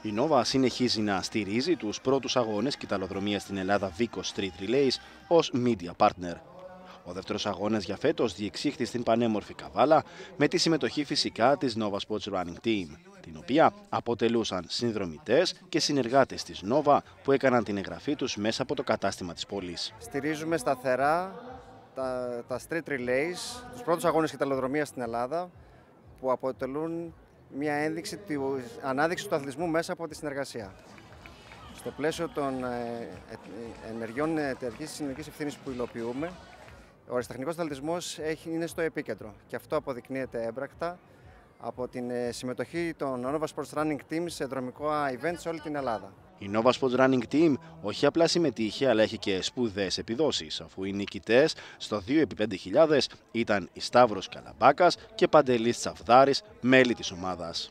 Η Nova συνεχίζει να στηρίζει τους πρώτους αγώνες κυταλοδρομίας στην Ελλάδα Vico Street Relays ως media partner. Ο δεύτερος αγώνας για φέτος διεξήχθη στην πανέμορφη Καβάλα με τη συμμετοχή φυσικά της Nova Sports Running Team, την οποία αποτελούσαν συνδρομητές και συνεργάτες της Nova που έκαναν την εγγραφή τους μέσα από το κατάστημα της πόλης. Στηρίζουμε σταθερά τα Street Relays, τους πρώτους αγώνες κυταλοδρομίας στην Ελλάδα, που αποτελούν μια ένδειξη της ανάδειξης του αθλητισμού μέσα από τη συνεργασία. Στο πλαίσιο των ενεργειών εταιρικής συνολικής ευθύνης που υλοποιούμε, ο αεραστεχνικός αθλητισμός είναι στο επίκεντρο και αυτό αποδεικνύεται έμπρακτα από την συμμετοχή των Nova Sports Running Team σε δρομικά events σε όλη την Ελλάδα. Η Nova Sports Running Team όχι απλά συμμετείχε, αλλά έχει και σπουδαίες επιδόσεις, αφού οι νικητές στο 2x5000 ήταν η Σταύρος Καλαμπάκας και Παντελής Τσαφδάρης, μέλη της ομάδας.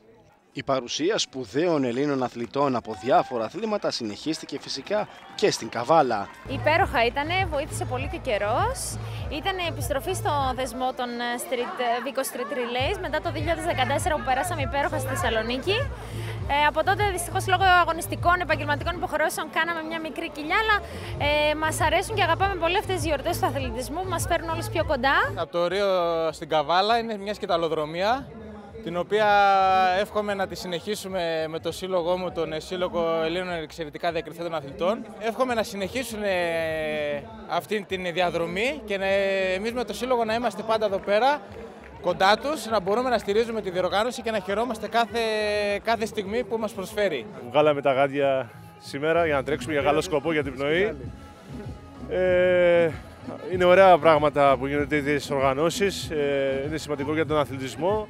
Η παρουσία σπουδαίων Ελλήνων αθλητών από διάφορα αθλήματα συνεχίστηκε φυσικά και στην Καβάλα. Υπέροχα ήτανε, βοήθησε πολύ και ο καιρός. Ήταν επιστροφή στο δεσμό των Vico Street Relays μετά το 2014 που περάσαμε υπέροχα στη Θεσσαλονίκη. Από τότε δυστυχώς λόγω αγωνιστικών επαγγελματικών υποχρεώσεων κάναμε μια μικρή κοιλιά, αλλά μας αρέσουν και αγαπάμε πολύ αυτές τις γιορτές του αθλητισμού που μας φέρνουν όλους πιο κοντά. Από το Ρίο στην Καβάλα είναι μια σκυταλοδρομία, την οποία εύχομαι να τη συνεχίσουμε με το σύλλογό μου, τον Σύλλογο Ελλήνων Εξαιρετικά Διακριθέντων Αθλητών. Εύχομαι να συνεχίσουν αυτή την διαδρομή και εμείς με το σύλλογο να είμαστε πάντα εδώ πέρα, κοντά τους, να μπορούμε να στηρίζουμε τη διοργάνωση και να χαιρόμαστε κάθε στιγμή που μας προσφέρει. Βγάλαμε τα γάντια σήμερα για να τρέξουμε για καλό σκοπό, για την πνοή. Είναι ωραία πράγματα που γίνονται τέτοιες οργανώσεις, είναι σημαντικό για τον αθλητισμό.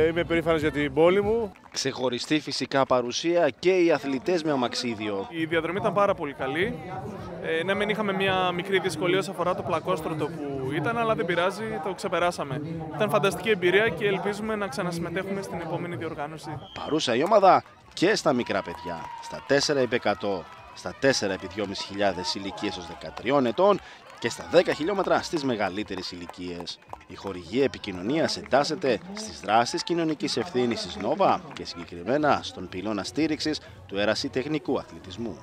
Είμαι περήφανος για την πόλη μου. Ξεχωριστή φυσικά παρουσία και οι αθλητές με αμαξίδιο. Η διαδρομή ήταν πάρα πολύ καλή. Ναι, μεν είχαμε μια μικρή δυσκολία όσον αφορά το πλακόστρωτο που ήταν, αλλά δεν πειράζει, το ξεπεράσαμε. Ήταν φανταστική εμπειρία και ελπίζουμε να ξανασυμμετέχουμε στην επόμενη διοργάνωση. Παρούσα η ομάδα και στα μικρά παιδιά, στα 4x100, στα 4x2.500 ηλικίες ως 13 ετών και στα 10 χιλιόμετρα στις μεγαλύτερες ηλικίες. Η χορηγία επικοινωνίας εντάσσεται στις δράσεις κοινωνικής ευθύνης της Nova και συγκεκριμένα στον πυλώνα στήριξης του ερασιτεχνικού αθλητισμού.